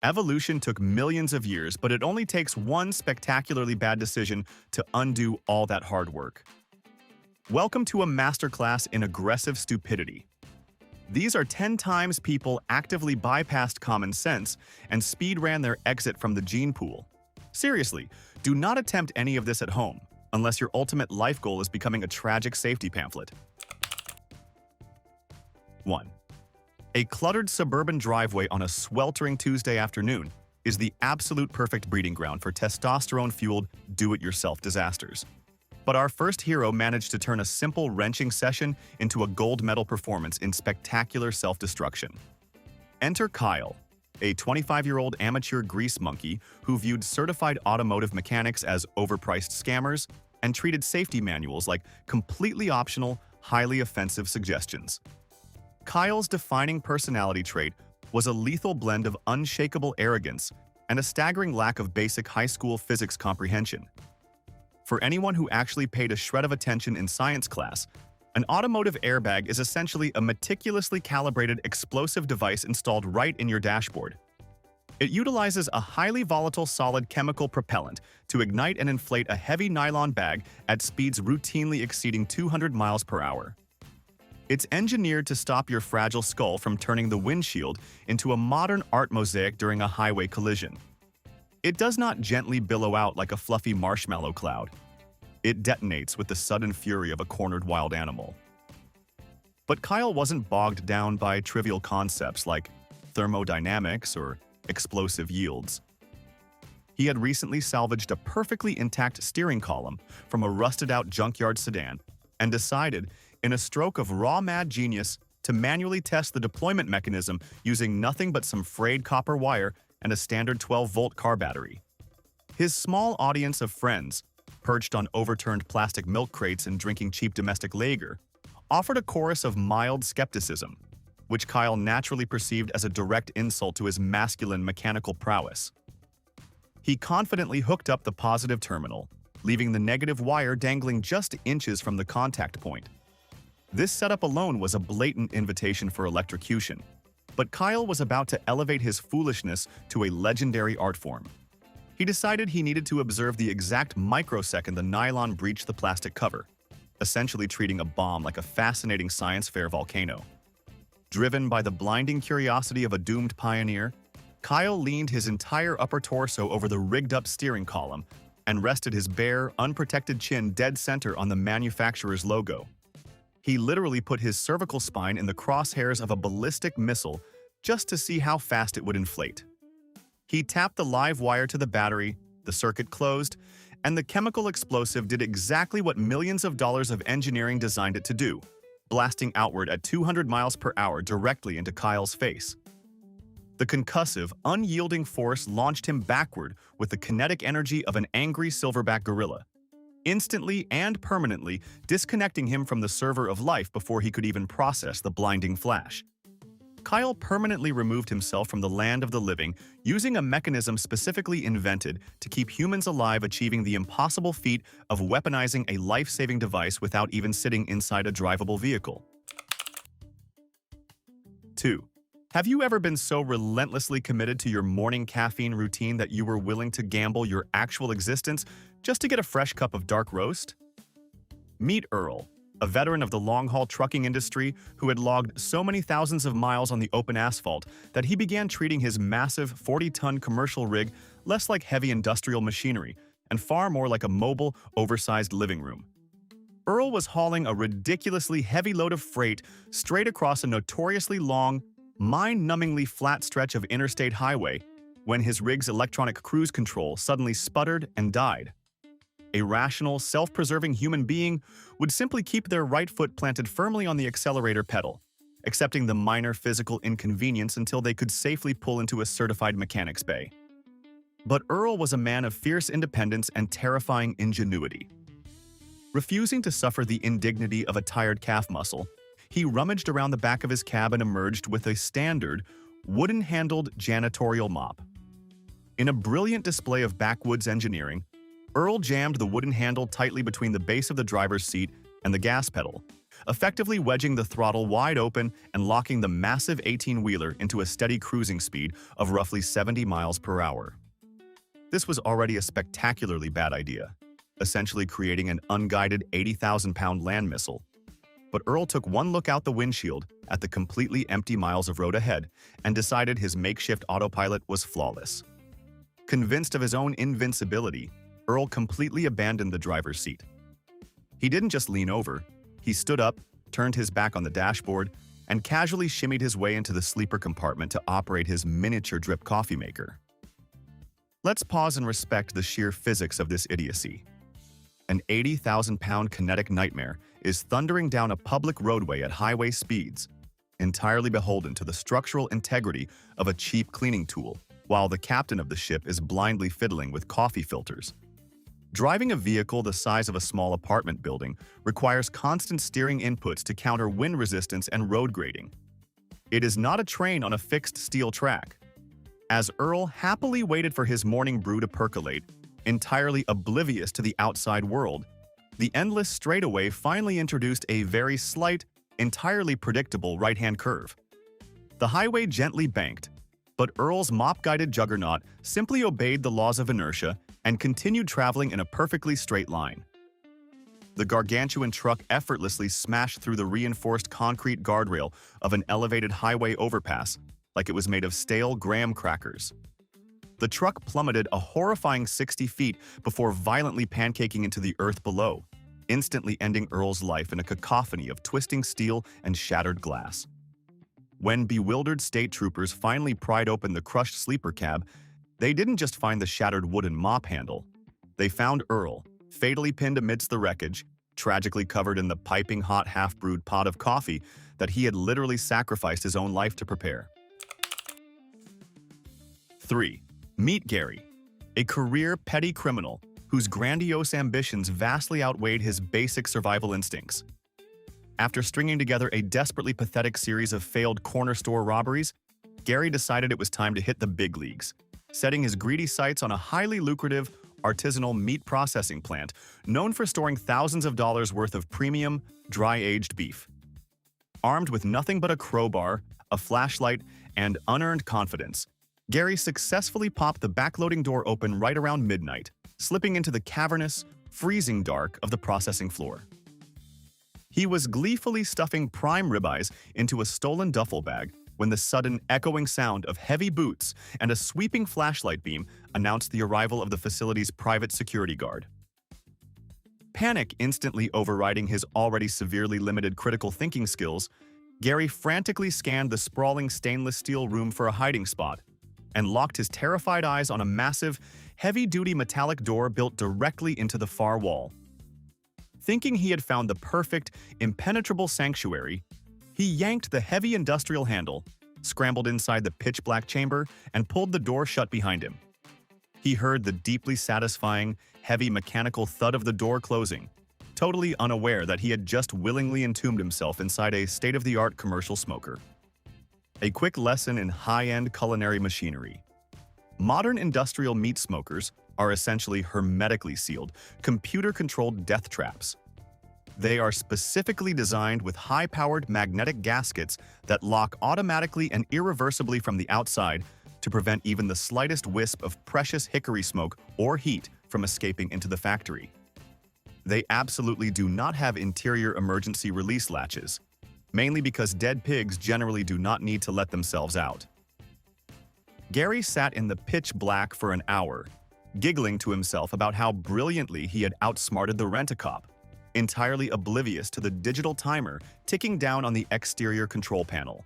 Evolution took millions of years, but it only takes one spectacularly bad decision to undo all that hard work. Welcome to a masterclass in aggressive stupidity. These are 10 times people actively bypassed common sense and speed ran their exit from the gene pool. Seriously, do not attempt any of this at home, unless your ultimate life goal is becoming a tragic safety pamphlet. 1. A cluttered suburban driveway on a sweltering Tuesday afternoon is the absolute perfect breeding ground for testosterone-fueled, do-it-yourself disasters. But our first hero managed to turn a simple wrenching session into a gold medal performance in spectacular self-destruction. Enter Kyle, a 25-year-old amateur grease monkey who viewed certified automotive mechanics as overpriced scammers and treated safety manuals like completely optional, highly offensive suggestions. Kyle's defining personality trait was a lethal blend of unshakable arrogance and a staggering lack of basic high school physics comprehension. For anyone who actually paid a shred of attention in science class, an automotive airbag is essentially a meticulously calibrated explosive device installed right in your dashboard. It utilizes a highly volatile solid chemical propellant to ignite and inflate a heavy nylon bag at speeds routinely exceeding 200 miles per hour. It's engineered to stop your fragile skull from turning the windshield into a modern art mosaic during a highway collision. It does not gently billow out like a fluffy marshmallow cloud. It detonates with the sudden fury of a cornered wild animal. But Kyle wasn't bogged down by trivial concepts like thermodynamics or explosive yields. He had recently salvaged a perfectly intact steering column from a rusted-out junkyard sedan and decided, in a stroke of raw mad genius, to manually test the deployment mechanism using nothing but some frayed copper wire and a standard 12-volt car battery. His small audience of friends, perched on overturned plastic milk crates and drinking cheap domestic lager, offered a chorus of mild skepticism, which Kyle naturally perceived as a direct insult to his masculine mechanical prowess. He confidently hooked up the positive terminal, leaving the negative wire dangling just inches from the contact point. This setup alone was a blatant invitation for electrocution, but Kyle was about to elevate his foolishness to a legendary art form. He decided he needed to observe the exact microsecond the nylon breached the plastic cover, essentially treating a bomb like a fascinating science fair volcano. Driven by the blinding curiosity of a doomed pioneer, Kyle leaned his entire upper torso over the rigged-up steering column and rested his bare, unprotected chin dead center on the manufacturer's logo. He literally put his cervical spine in the crosshairs of a ballistic missile just to see how fast it would inflate. He tapped the live wire to the battery, the circuit closed, and the chemical explosive did exactly what millions of dollars of engineering designed it to do, blasting outward at 200 miles per hour directly into Kyle's face. The concussive, unyielding force launched him backward with the kinetic energy of an angry silverback gorilla, instantly and permanently disconnecting him from the server of life before he could even process the blinding flash. Kyle permanently removed himself from the land of the living using a mechanism specifically invented to keep humans alive, achieving the impossible feat of weaponizing a life-saving device without even sitting inside a drivable vehicle. 2. Have you ever been so relentlessly committed to your morning caffeine routine that you were willing to gamble your actual existence just to get a fresh cup of dark roast? Meet Earl, a veteran of the long-haul trucking industry who had logged so many thousands of miles on the open asphalt that he began treating his massive 40-ton commercial rig less like heavy industrial machinery and far more like a mobile, oversized living room. Earl was hauling a ridiculously heavy load of freight straight across a notoriously long, mind-numbingly flat stretch of interstate highway when his rig's electronic cruise control suddenly sputtered and died. A rational, self-preserving human being would simply keep their right foot planted firmly on the accelerator pedal, accepting the minor physical inconvenience until they could safely pull into a certified mechanic's bay. But Earl was a man of fierce independence and terrifying ingenuity. Refusing to suffer the indignity of a tired calf muscle, he rummaged around the back of his cab and emerged with a standard, wooden-handled janitorial mop. In a brilliant display of backwoods engineering, Earl jammed the wooden handle tightly between the base of the driver's seat and the gas pedal, effectively wedging the throttle wide open and locking the massive 18-wheeler into a steady cruising speed of roughly 70 miles per hour. This was already a spectacularly bad idea, essentially creating an unguided 80,000-pound land missile. But Earl took one look out the windshield at the completely empty miles of road ahead and decided his makeshift autopilot was flawless. Convinced of his own invincibility, Earl completely abandoned the driver's seat. He didn't just lean over, he stood up, turned his back on the dashboard, and casually shimmied his way into the sleeper compartment to operate his miniature drip coffee maker. Let's pause and respect the sheer physics of this idiocy. An 80,000-pound kinetic nightmare is thundering down a public roadway at highway speeds, entirely beholden to the structural integrity of a cheap cleaning tool, while the captain of the ship is blindly fiddling with coffee filters. Driving a vehicle the size of a small apartment building requires constant steering inputs to counter wind resistance and road grading. It is not a train on a fixed steel track. As Earl happily waited for his morning brew to percolate, entirely oblivious to the outside world, the endless straightaway finally introduced a very slight, entirely predictable right-hand curve. The highway gently banked, but Earl's mop-guided juggernaut simply obeyed the laws of inertia and continued traveling in a perfectly straight line. The gargantuan truck effortlessly smashed through the reinforced concrete guardrail of an elevated highway overpass like it was made of stale graham crackers. The truck plummeted a horrifying 60 feet before violently pancaking into the earth below, instantly ending Earl's life in a cacophony of twisting steel and shattered glass. When bewildered state troopers finally pried open the crushed sleeper cab, they didn't just find the shattered wooden mop handle. They found Earl, fatally pinned amidst the wreckage, tragically covered in the piping hot half-brewed pot of coffee that he had literally sacrificed his own life to prepare. 3. Meet Gary, a career petty criminal whose grandiose ambitions vastly outweighed his basic survival instincts. After stringing together a desperately pathetic series of failed corner store robberies, Gary decided it was time to hit the big leagues, setting his greedy sights on a highly lucrative, artisanal meat processing plant known for storing thousands of dollars worth of premium, dry-aged beef. Armed with nothing but a crowbar, a flashlight, and unearned confidence, Gary successfully popped the backloading door open right around midnight, slipping into the cavernous, freezing dark of the processing floor. He was gleefully stuffing prime ribeyes into a stolen duffel bag when the sudden echoing sound of heavy boots and a sweeping flashlight beam announced the arrival of the facility's private security guard. Panic instantly overriding his already severely limited critical thinking skills, Gary frantically scanned the sprawling stainless steel room for a hiding spot and locked his terrified eyes on a massive, heavy-duty metallic door built directly into the far wall. Thinking he had found the perfect, impenetrable sanctuary, he yanked the heavy industrial handle, scrambled inside the pitch-black chamber, and pulled the door shut behind him. He heard the deeply satisfying, heavy mechanical thud of the door closing, totally unaware that he had just willingly entombed himself inside a state-of-the-art commercial smoker. A quick lesson in high-end culinary machinery. Modern industrial meat smokers are essentially hermetically sealed, computer-controlled death traps. They are specifically designed with high-powered magnetic gaskets that lock automatically and irreversibly from the outside to prevent even the slightest wisp of precious hickory smoke or heat from escaping into the factory. They absolutely do not have interior emergency release latches, mainly because dead pigs generally do not need to let themselves out. Gary sat in the pitch black for an hour, giggling to himself about how brilliantly he had outsmarted the rent-a-cop, entirely oblivious to the digital timer ticking down on the exterior control panel.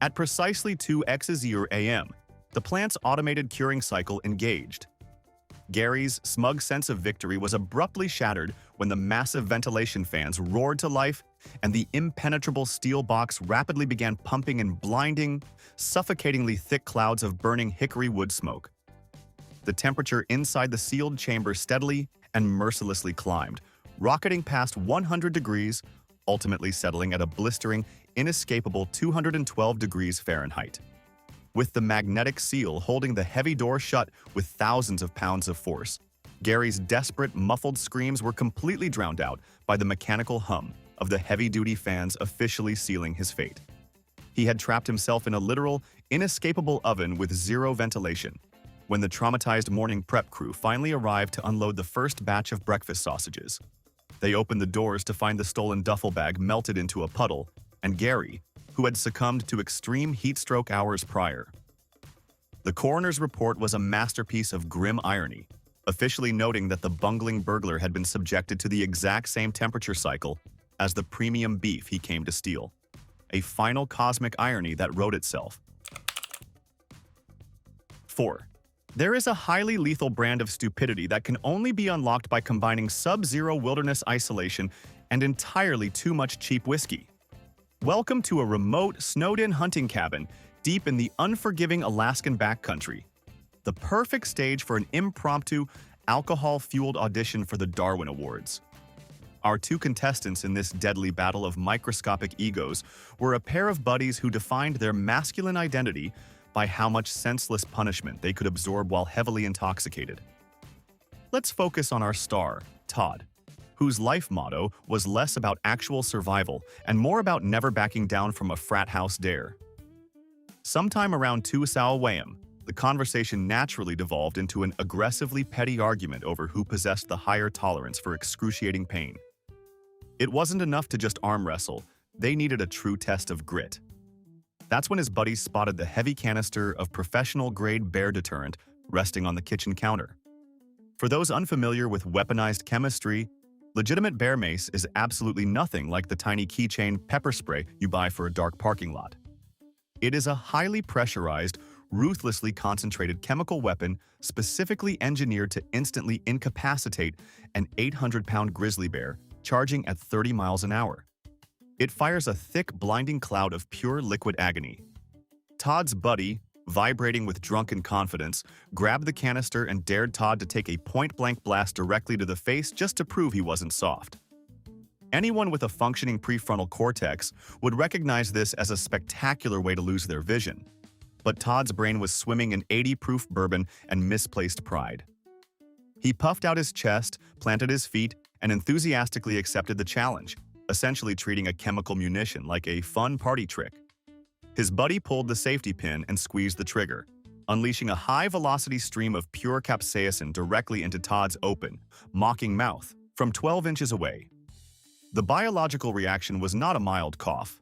At precisely 2:00 a.m., the plant's automated curing cycle engaged. Gary's smug sense of victory was abruptly shattered when the massive ventilation fans roared to life and the impenetrable steel box rapidly began pumping in blinding, suffocatingly thick clouds of burning hickory wood smoke. The temperature inside the sealed chamber steadily and mercilessly climbed, rocketing past 100 degrees, ultimately settling at a blistering, inescapable 212 degrees Fahrenheit. With the magnetic seal holding the heavy door shut with thousands of pounds of force, Gary's desperate, muffled screams were completely drowned out by the mechanical hum, of the heavy-duty fans officially sealing his fate. He had trapped himself in a literal, inescapable oven with zero ventilation. When the traumatized morning prep crew finally arrived to unload the first batch of breakfast sausages, they opened the doors to find the stolen duffel bag melted into a puddle, and Gary, who had succumbed to extreme heat stroke hours prior. The coroner's report was a masterpiece of grim irony, officially noting that the bungling burglar had been subjected to the exact same temperature cycle as the premium beef he came to steal. A final cosmic irony that wrote itself. 4. There is a highly lethal brand of stupidity that can only be unlocked by combining sub-zero wilderness isolation and entirely too much cheap whiskey. Welcome to a remote, snowed-in hunting cabin deep in the unforgiving Alaskan backcountry. The perfect stage for an impromptu, alcohol-fueled audition for the Darwin Awards. Our two contestants in this deadly battle of microscopic egos were a pair of buddies who defined their masculine identity by how much senseless punishment they could absorb while heavily intoxicated. Let's focus on our star, Todd, whose life motto was less about actual survival and more about never backing down from a frat house dare. Sometime around 2 a.m., the conversation naturally devolved into an aggressively petty argument over who possessed the higher tolerance for excruciating pain. It wasn't enough to just arm wrestle, they needed a true test of grit. That's when his buddies spotted the heavy canister of professional-grade bear deterrent resting on the kitchen counter. For those unfamiliar with weaponized chemistry, legitimate bear mace is absolutely nothing like the tiny keychain pepper spray you buy for a dark parking lot. It is a highly pressurized, ruthlessly concentrated chemical weapon specifically engineered to instantly incapacitate an 800-pound grizzly bear charging at 30 miles an hour. It fires a thick, blinding cloud of pure liquid agony. Todd's buddy, vibrating with drunken confidence, grabbed the canister and dared Todd to take a point-blank blast directly to the face just to prove he wasn't soft. Anyone with a functioning prefrontal cortex would recognize this as a spectacular way to lose their vision. But Todd's brain was swimming in 80-proof bourbon and misplaced pride. He puffed out his chest, planted his feet, and enthusiastically accepted the challenge, essentially treating a chemical munition like a fun party trick. His buddy pulled the safety pin and squeezed the trigger, unleashing a high-velocity stream of pure capsaicin directly into Todd's open, mocking mouth from 12 inches away. The biological reaction was not a mild cough.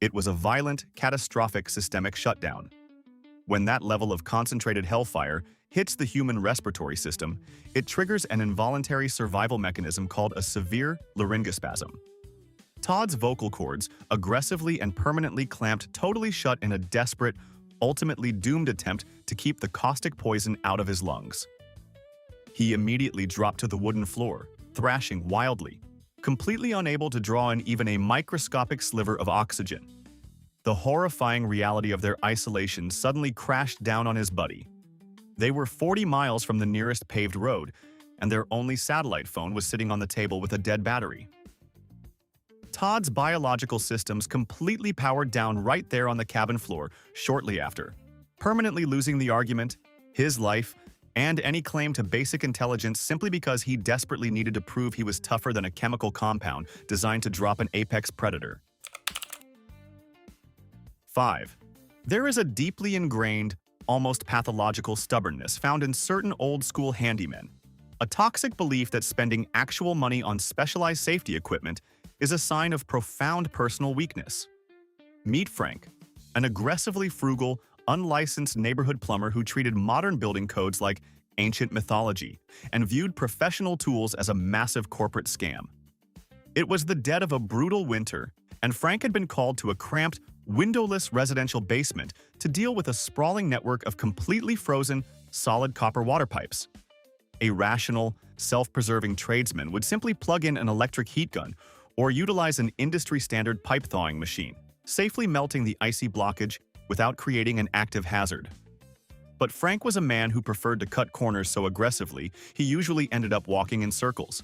It was a violent, catastrophic systemic shutdown. When that level of concentrated hellfire hits the human respiratory system, it triggers an involuntary survival mechanism called a severe laryngospasm. Todd's vocal cords, aggressively and permanently clamped totally shut in a desperate, ultimately doomed attempt to keep the caustic poison out of his lungs. He immediately dropped to the wooden floor, thrashing wildly, completely unable to draw in even a microscopic sliver of oxygen. The horrifying reality of their isolation suddenly crashed down on his buddy. They were 40 miles from the nearest paved road, and their only satellite phone was sitting on the table with a dead battery. Todd's biological systems completely powered down right there on the cabin floor shortly after, permanently losing the argument, his life, and any claim to basic intelligence simply because he desperately needed to prove he was tougher than a chemical compound designed to drop an apex predator. 5. There is a deeply ingrained, almost pathological stubbornness found in certain old-school handymen, a toxic belief that spending actual money on specialized safety equipment is a sign of profound personal weakness. Meet Frank, an aggressively frugal, unlicensed neighborhood plumber who treated modern building codes like ancient mythology and viewed professional tools as a massive corporate scam. It was the dead of a brutal winter, and Frank had been called to a cramped, windowless residential basement to deal with a sprawling network of completely frozen, solid copper water pipes. A rational, self-preserving tradesman would simply plug in an electric heat gun or utilize an industry-standard pipe thawing machine, safely melting the icy blockage without creating an active hazard. But Frank was a man who preferred to cut corners so aggressively he usually ended up walking in circles.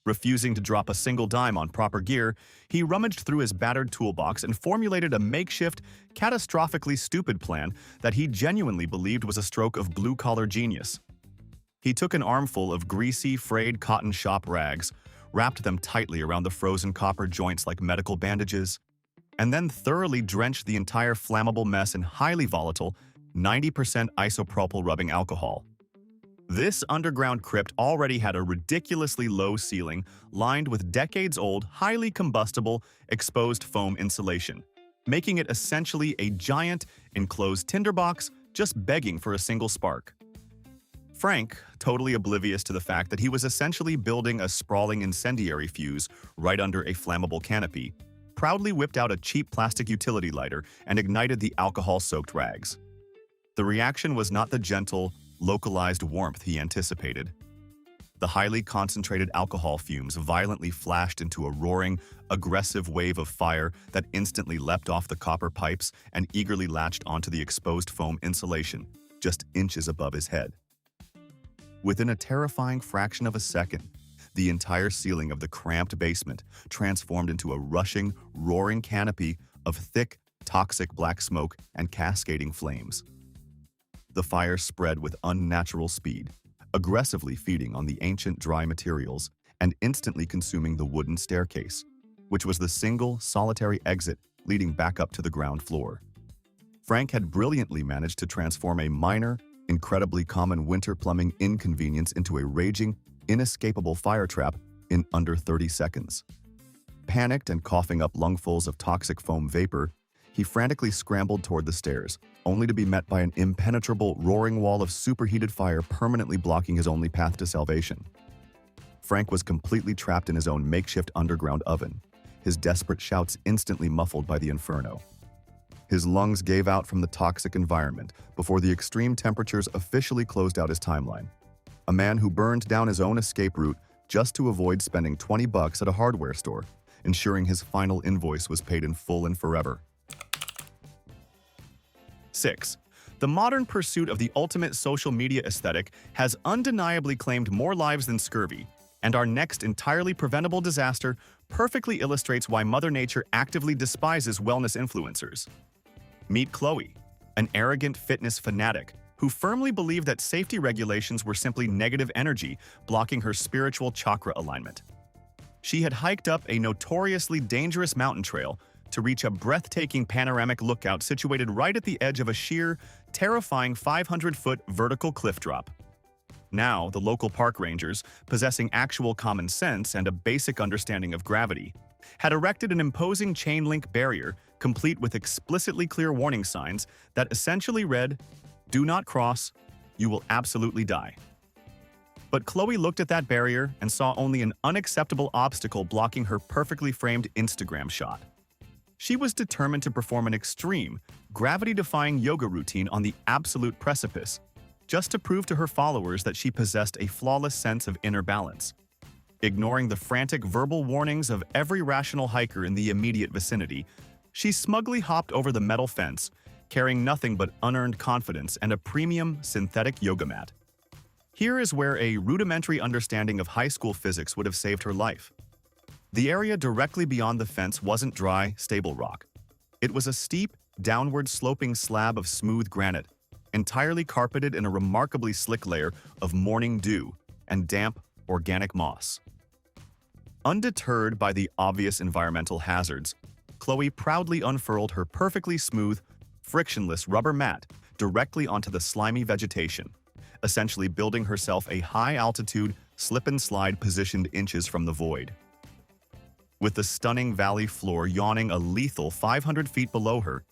Refusing to drop a single dime on proper gear, he rummaged through his battered toolbox and formulated a makeshift, catastrophically stupid plan that he genuinely believed was a stroke of blue-collar genius. He took an armful of greasy, frayed cotton shop rags, wrapped them tightly around the frozen copper joints like medical bandages, and then thoroughly drenched the entire flammable mess in highly volatile 90% isopropyl rubbing alcohol. This underground crypt already had a ridiculously low ceiling lined with decades-old, highly combustible, exposed foam insulation, making it essentially a giant, enclosed tinderbox just begging for a single spark. Frank, totally oblivious to the fact that he was essentially building a sprawling incendiary fuse right under a flammable canopy, proudly whipped out a cheap plastic utility lighter and ignited the alcohol-soaked rags. The reaction was not the gentle, localized warmth he anticipated. The highly concentrated alcohol fumes violently flashed into a roaring, aggressive wave of fire that instantly leapt off the copper pipes and eagerly latched onto the exposed foam insulation, just inches above his head. Within a terrifying fraction of a second, the entire ceiling of the cramped basement transformed into a rushing, roaring canopy of thick, toxic black smoke and cascading flames. The fire spread with unnatural speed, aggressively feeding on the ancient dry materials and instantly consuming the wooden staircase, which was the single, solitary exit leading back up to the ground floor. Frank had brilliantly managed to transform a minor, incredibly common winter plumbing inconvenience into a raging, inescapable fire trap in under 30 seconds. Panicked and coughing up lungfuls of toxic foam vapor, he frantically scrambled toward the stairs, only to be met by an impenetrable, roaring wall of superheated fire permanently blocking his only path to salvation. Frank was completely trapped in his own makeshift underground oven, his desperate shouts instantly muffled by the inferno. His lungs gave out from the toxic environment before the extreme temperatures officially closed out his timeline. A man who burned down his own escape route just to avoid spending $20 at a hardware store, ensuring his final invoice was paid in full and forever. 6. The modern pursuit of the ultimate social media aesthetic has undeniably claimed more lives than scurvy, and our next entirely preventable disaster perfectly illustrates why Mother Nature actively despises wellness influencers. Meet Chloe, an arrogant fitness fanatic who firmly believed that safety regulations were simply negative energy blocking her spiritual chakra alignment. She had hiked up a notoriously dangerous mountain trail to reach a breathtaking panoramic lookout situated right at the edge of a sheer, terrifying 500-foot vertical cliff drop. Now, the local park rangers, possessing actual common sense and a basic understanding of gravity, had erected an imposing chain-link barrier complete with explicitly clear warning signs that essentially read, "Do not cross, you will absolutely die." But Chloe looked at that barrier and saw only an unacceptable obstacle blocking her perfectly framed Instagram shot. She was determined to perform an extreme, gravity-defying yoga routine on the absolute precipice, just to prove to her followers that she possessed a flawless sense of inner balance. Ignoring the frantic verbal warnings of every rational hiker in the immediate vicinity, she smugly hopped over the metal fence, carrying nothing but unearned confidence and a premium synthetic yoga mat. Here is where a rudimentary understanding of high school physics would have saved her life. The area directly beyond the fence wasn't dry, stable rock. It was a steep, downward-sloping slab of smooth granite, entirely carpeted in a remarkably slick layer of morning dew and damp, organic moss. Undeterred by the obvious environmental hazards, Chloe proudly unfurled her perfectly smooth, frictionless rubber mat directly onto the slimy vegetation, essentially building herself a high-altitude, slip-and-slide positioned inches from the void. With the stunning valley floor yawning a lethal 500 feet below her,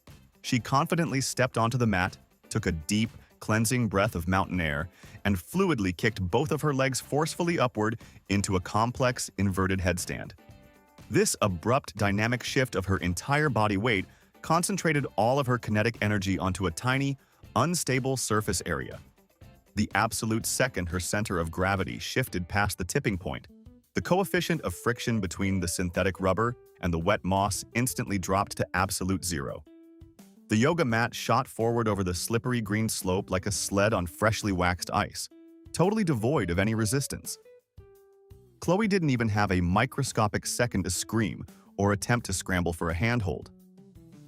she confidently stepped onto the mat, took a deep, cleansing breath of mountain air, and fluidly kicked both of her legs forcefully upward into a complex, inverted headstand. This abrupt, dynamic shift of her entire body weight concentrated all of her kinetic energy onto a tiny, unstable surface area. The absolute second her center of gravity shifted past the tipping point, the coefficient of friction between the synthetic rubber and the wet moss instantly dropped to absolute zero. The yoga mat shot forward over the slippery green slope like a sled on freshly waxed ice, totally devoid of any resistance. Chloe didn't even have a microscopic second to scream or attempt to scramble for a handhold.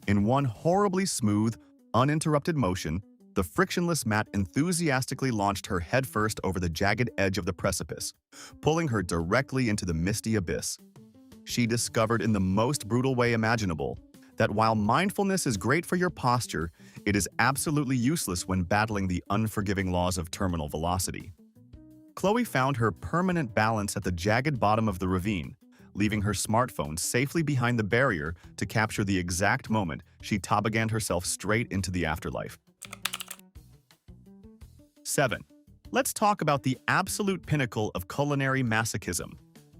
In one horribly smooth, uninterrupted motion, The frictionless mat enthusiastically launched her headfirst over the jagged edge of the precipice, pulling her directly into the misty abyss. She discovered in the most brutal way imaginable that while mindfulness is great for your posture, it is absolutely useless when battling the unforgiving laws of terminal velocity. Chloe found her permanent balance at the jagged bottom of the ravine, leaving her smartphone safely behind the barrier to capture the exact moment she tobogganed herself straight into the afterlife. 7. Let's talk about the absolute pinnacle of culinary masochism,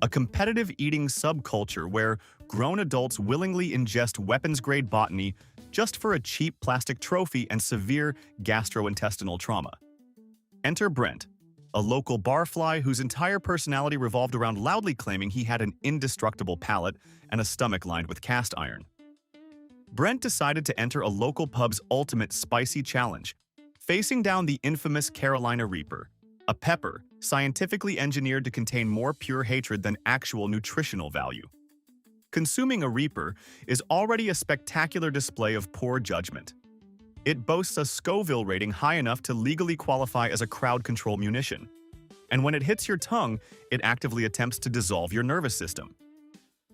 a competitive eating subculture where grown adults willingly ingest weapons-grade botany just for a cheap plastic trophy and severe gastrointestinal trauma. Enter Brent, a local barfly whose entire personality revolved around loudly claiming he had an indestructible palate and a stomach lined with cast iron. Brent decided to enter a local pub's ultimate spicy challenge, facing down the infamous Carolina Reaper, a pepper scientifically engineered to contain more pure hatred than actual nutritional value. Consuming a Reaper is already a spectacular display of poor judgment. It boasts a Scoville rating high enough to legally qualify as a crowd control munition. And when it hits your tongue, it actively attempts to dissolve your nervous system.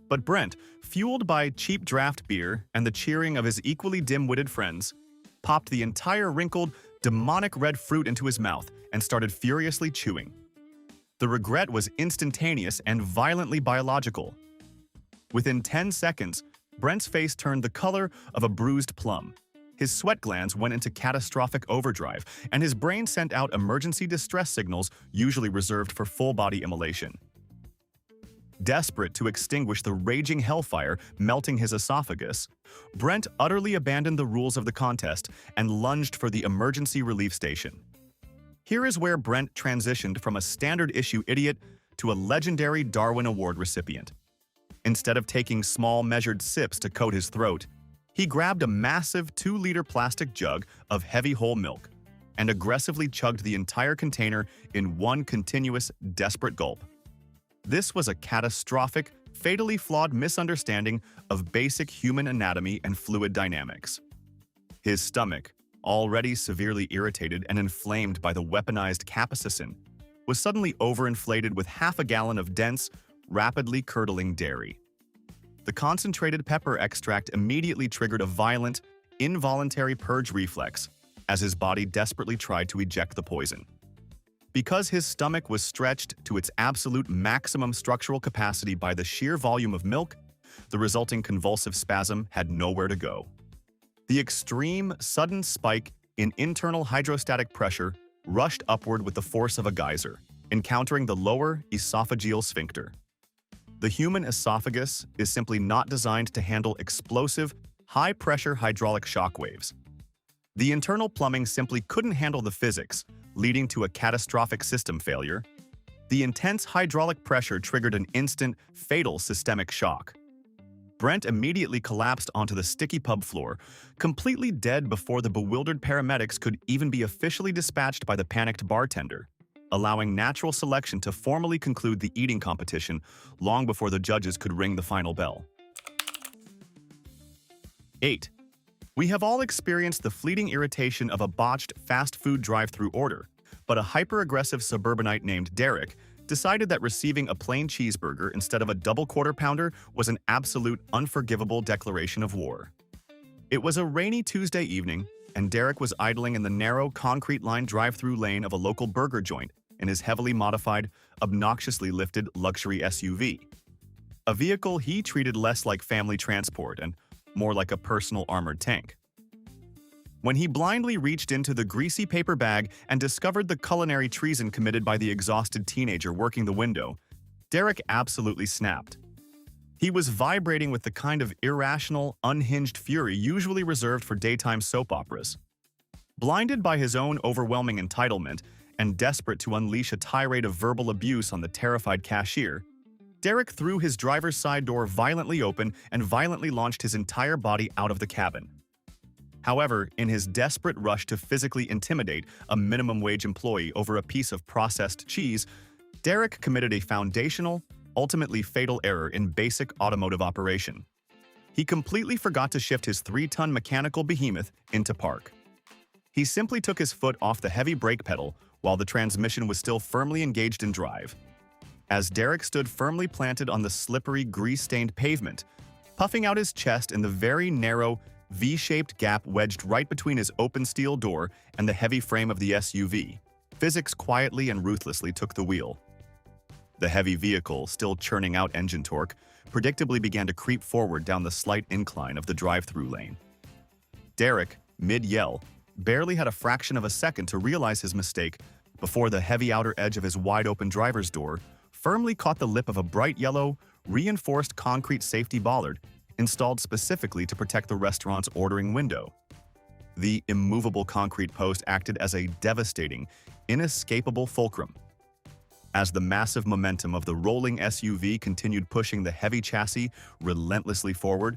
But Brent, fueled by cheap draft beer and the cheering of his equally dim-witted friends, popped the entire wrinkled, demonic red fruit into his mouth and started furiously chewing. The regret was instantaneous and violently biological. Within 10 seconds, Brent's face turned the color of a bruised plum. His sweat glands went into catastrophic overdrive, and his brain sent out emergency distress signals usually reserved for full-body immolation. Desperate to extinguish the raging hellfire melting his esophagus, Brent utterly abandoned the rules of the contest and lunged for the emergency relief station. Here is where Brent transitioned from a standard-issue idiot to a legendary Darwin Award recipient. Instead of taking small, measured sips to coat his throat, he grabbed a massive 2-liter plastic jug of heavy whole milk and aggressively chugged the entire container in one continuous, desperate gulp. This was a catastrophic, fatally flawed misunderstanding of basic human anatomy and fluid dynamics. His stomach, already severely irritated and inflamed by the weaponized capsaicin, was suddenly overinflated with half a gallon of dense, rapidly curdling dairy. The concentrated pepper extract immediately triggered a violent, involuntary purge reflex as his body desperately tried to eject the poison. Because his stomach was stretched to its absolute maximum structural capacity by the sheer volume of milk, the resulting convulsive spasm had nowhere to go. The extreme, sudden spike in internal hydrostatic pressure rushed upward with the force of a geyser, encountering the lower esophageal sphincter. The human esophagus is simply not designed to handle explosive, high-pressure hydraulic shock waves. The internal plumbing simply couldn't handle the physics, leading to a catastrophic system failure. The intense hydraulic pressure triggered an instant, fatal systemic shock. Brent immediately collapsed onto the sticky pub floor, completely dead before the bewildered paramedics could even be officially dispatched by the panicked bartender, allowing natural selection to formally conclude the eating competition long before the judges could ring the final bell. 8. We have all experienced the fleeting irritation of a botched fast food drive-thru order, but a hyper-aggressive suburbanite named Derek decided that receiving a plain cheeseburger instead of a double quarter-pounder was an absolute unforgivable declaration of war. It was a rainy Tuesday evening, and Derek was idling in the narrow, concrete-lined drive-thru lane of a local burger joint in his heavily modified, obnoxiously lifted luxury SUV. A vehicle he treated less like family transport and more like a personal armored tank. When he blindly reached into the greasy paper bag and discovered the culinary treason committed by the exhausted teenager working the window, Derek absolutely snapped. He was vibrating with the kind of irrational, unhinged fury usually reserved for daytime soap operas. Blinded by his own overwhelming entitlement and desperate to unleash a tirade of verbal abuse on the terrified cashier, Derek threw his driver's side door violently open and violently launched his entire body out of the cabin. However, in his desperate rush to physically intimidate a minimum-wage employee over a piece of processed cheese, Derek committed a foundational, ultimately fatal error in basic automotive operation. He completely forgot to shift his 3-ton mechanical behemoth into park. He simply took his foot off the heavy brake pedal while the transmission was still firmly engaged in drive. As Derek stood firmly planted on the slippery, grease-stained pavement, puffing out his chest in the very narrow, V-shaped gap wedged right between his open steel door and the heavy frame of the SUV, physics quietly and ruthlessly took the wheel. The heavy vehicle, still churning out engine torque, predictably began to creep forward down the slight incline of the drive-through lane. Derek, mid-yell, barely had a fraction of a second to realize his mistake before the heavy outer edge of his wide-open driver's door firmly caught the lip of a bright yellow, reinforced concrete safety bollard installed specifically to protect the restaurant's ordering window. The immovable concrete post acted as a devastating, inescapable fulcrum. As the massive momentum of the rolling SUV continued pushing the heavy chassis relentlessly forward,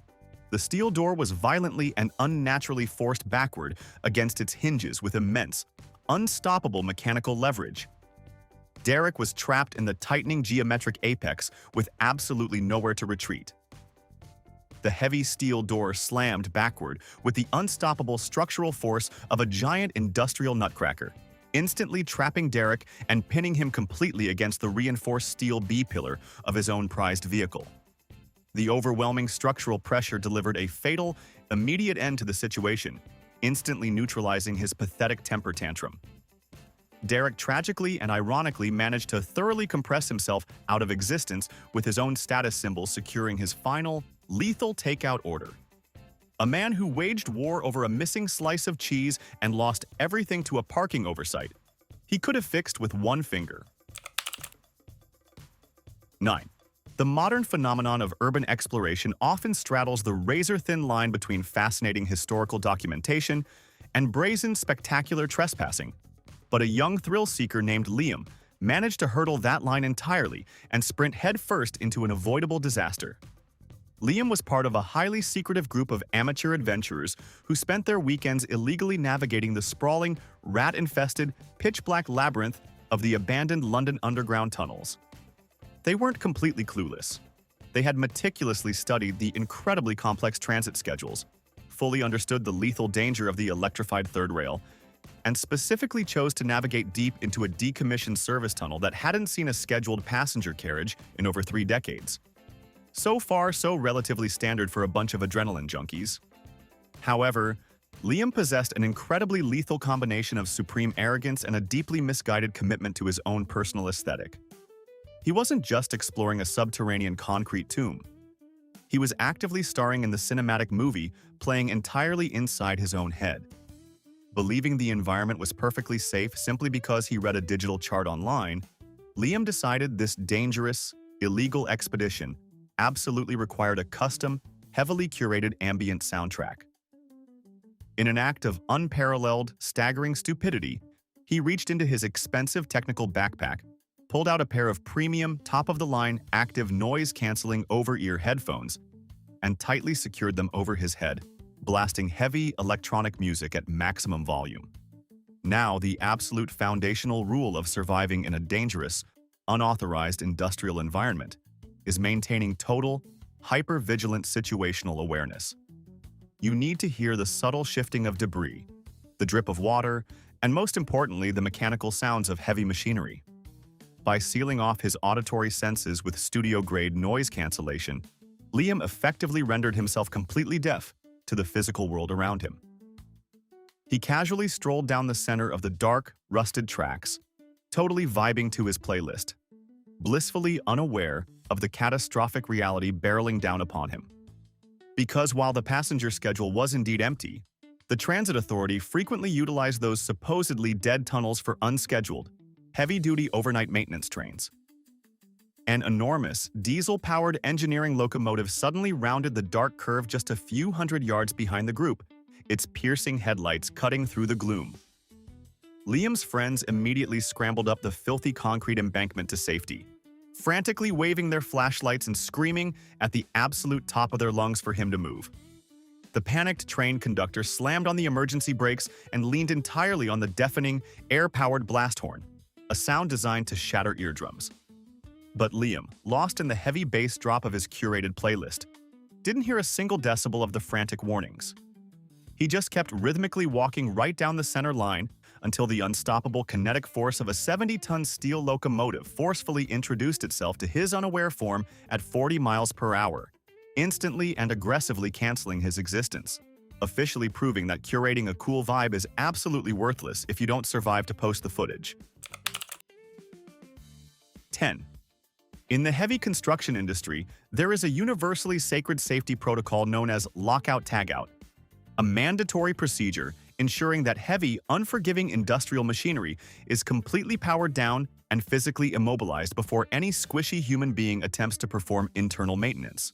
the steel door was violently and unnaturally forced backward against its hinges with immense, unstoppable mechanical leverage. Derek was trapped in the tightening geometric apex with absolutely nowhere to retreat. The heavy steel door slammed backward with the unstoppable structural force of a giant industrial nutcracker, instantly trapping Derek and pinning him completely against the reinforced steel B-pillar of his own prized vehicle. The overwhelming structural pressure delivered a fatal, immediate end to the situation, instantly neutralizing his pathetic temper tantrum. Derek tragically and ironically managed to thoroughly compress himself out of existence with his own status symbol securing his final, lethal takeout order. A man who waged war over a missing slice of cheese and lost everything to a parking oversight he could have fixed with one finger. 9. The modern phenomenon of urban exploration often straddles the razor-thin line between fascinating historical documentation and brazen, spectacular trespassing. But a young thrill-seeker named Liam managed to hurdle that line entirely and sprint headfirst into an avoidable disaster. Liam was part of a highly secretive group of amateur adventurers who spent their weekends illegally navigating the sprawling, rat-infested, pitch-black labyrinth of the abandoned London Underground tunnels. They weren't completely clueless. They had meticulously studied the incredibly complex transit schedules, fully understood the lethal danger of the electrified third rail, and specifically chose to navigate deep into a decommissioned service tunnel that hadn't seen a scheduled passenger carriage in over 3 decades. So far, so relatively standard for a bunch of adrenaline junkies. However, Liam possessed an incredibly lethal combination of supreme arrogance and a deeply misguided commitment to his own personal aesthetic. He wasn't just exploring a subterranean concrete tomb. He was actively starring in the cinematic movie, playing entirely inside his own head. Believing the environment was perfectly safe simply because he read a digital chart online, Liam decided this dangerous, illegal expedition absolutely required a custom, heavily curated ambient soundtrack. In an act of unparalleled, staggering stupidity, he reached into his expensive technical backpack, pulled out a pair of premium, top-of-the-line, active noise-canceling over-ear headphones, and tightly secured them over his head, blasting heavy electronic music at maximum volume. Now, the absolute foundational rule of surviving in a dangerous, unauthorized industrial environment is maintaining total, hyper-vigilant situational awareness. You need to hear the subtle shifting of debris, the drip of water, and most importantly, the mechanical sounds of heavy machinery. By sealing off his auditory senses with studio-grade noise cancellation, Liam effectively rendered himself completely deaf to the physical world around him. He casually strolled down the center of the dark, rusted tracks, totally vibing to his playlist, blissfully unaware of the catastrophic reality barreling down upon him. Because while the passenger schedule was indeed empty, the transit authority frequently utilized those supposedly dead tunnels for unscheduled, heavy-duty overnight maintenance trains. An enormous, diesel-powered engineering locomotive suddenly rounded the dark curve just a few hundred yards behind the group, its piercing headlights cutting through the gloom. Liam's friends immediately scrambled up the filthy concrete embankment to safety, frantically waving their flashlights and screaming at the absolute top of their lungs for him to move. The panicked train conductor slammed on the emergency brakes and leaned entirely on the deafening, air-powered blast horn, a sound designed to shatter eardrums. But Liam, lost in the heavy bass drop of his curated playlist, didn't hear a single decibel of the frantic warnings. He just kept rhythmically walking right down the center line until the unstoppable kinetic force of a 70-ton steel locomotive forcefully introduced itself to his unaware form at 40 miles per hour, instantly and aggressively canceling his existence, officially proving that curating a cool vibe is absolutely worthless if you don't survive to post the footage. 10. In the heavy construction industry, there is a universally sacred safety protocol known as lockout-tagout, a mandatory procedure ensuring that heavy, unforgiving industrial machinery is completely powered down and physically immobilized before any squishy human being attempts to perform internal maintenance.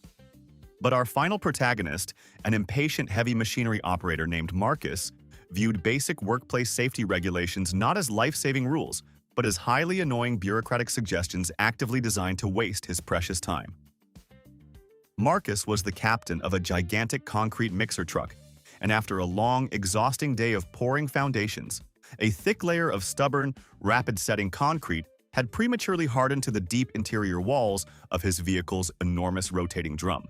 But our final protagonist, an impatient heavy machinery operator named Marcus, viewed basic workplace safety regulations not as life-saving rules, but as highly annoying bureaucratic suggestions actively designed to waste his precious time. Marcus was the captain of a gigantic concrete mixer truck, and after a long, exhausting day of pouring foundations, a thick layer of stubborn, rapid-setting concrete had prematurely hardened to the deep interior walls of his vehicle's enormous rotating drum.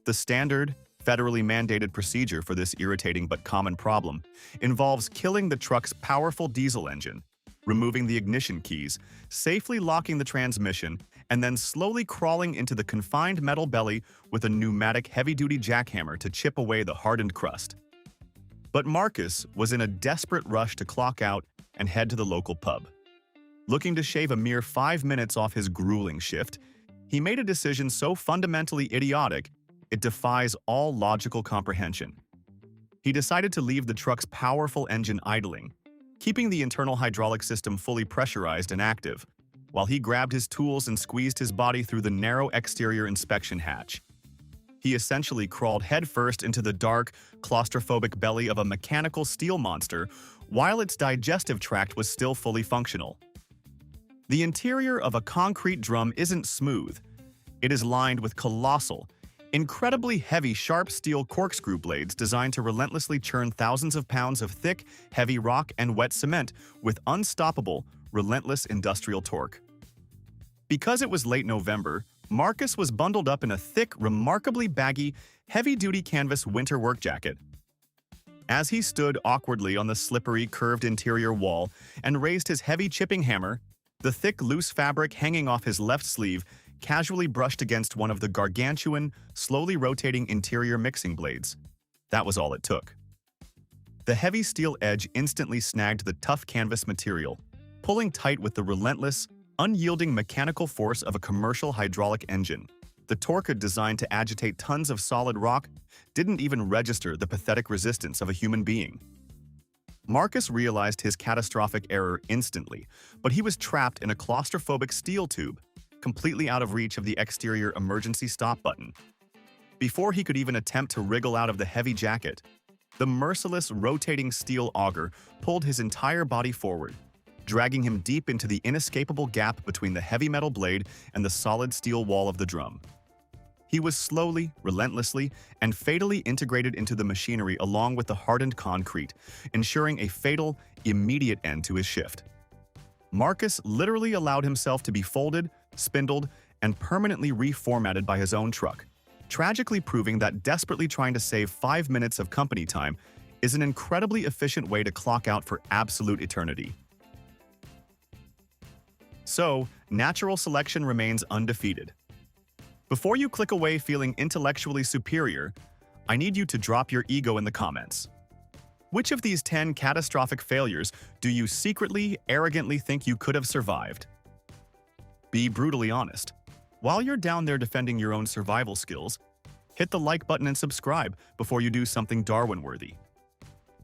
The standard, federally mandated procedure for this irritating but common problem involves killing the truck's powerful diesel engine, removing the ignition keys, safely locking the transmission, and then slowly crawling into the confined metal belly with a pneumatic heavy-duty jackhammer to chip away the hardened crust. But Marcus was in a desperate rush to clock out and head to the local pub. Looking to shave a mere 5 minutes off his grueling shift, he made a decision so fundamentally idiotic it defies all logical comprehension. He decided to leave the truck's powerful engine idling, keeping the internal hydraulic system fully pressurized and active, while he grabbed his tools and squeezed his body through the narrow exterior inspection hatch. He essentially crawled headfirst into the dark, claustrophobic belly of a mechanical steel monster while its digestive tract was still fully functional. The interior of a concrete drum isn't smooth. It is lined with colossal, incredibly heavy sharp steel corkscrew blades designed to relentlessly churn thousands of pounds of thick, heavy rock and wet cement with unstoppable, relentless industrial torque. Because it was late November, Marcus was bundled up in a thick, remarkably baggy, heavy-duty canvas winter work jacket. As he stood awkwardly on the slippery, curved interior wall and raised his heavy chipping hammer, the thick, loose fabric hanging off his left sleeve casually brushed against one of the gargantuan, slowly rotating interior mixing blades. That was all it took. The heavy steel edge instantly snagged the tough canvas material, pulling tight with the relentless, unyielding mechanical force of a commercial hydraulic engine. The torque designed to agitate tons of solid rock didn't even register the pathetic resistance of a human being. Marcus realized his catastrophic error instantly, but he was trapped in a claustrophobic steel tube, completely out of reach of the exterior emergency stop button. Before he could even attempt to wriggle out of the heavy jacket, the merciless rotating steel auger pulled his entire body forward, dragging him deep into the inescapable gap between the heavy metal blade and the solid steel wall of the drum. He was slowly, relentlessly, and fatally integrated into the machinery along with the hardened concrete, ensuring a fatal, immediate end to his shift. Marcus literally allowed himself to be folded, spindled, and permanently reformatted by his own truck, tragically proving that desperately trying to save 5 minutes of company time is an incredibly efficient way to clock out for absolute eternity. So, natural selection remains undefeated. Before you click away feeling intellectually superior, I need you to drop your ego in the comments. Which of these 10 catastrophic failures do you secretly, arrogantly think you could have survived? Be brutally honest. While you're down there defending your own survival skills, hit the like button and subscribe before you do something Darwin-worthy.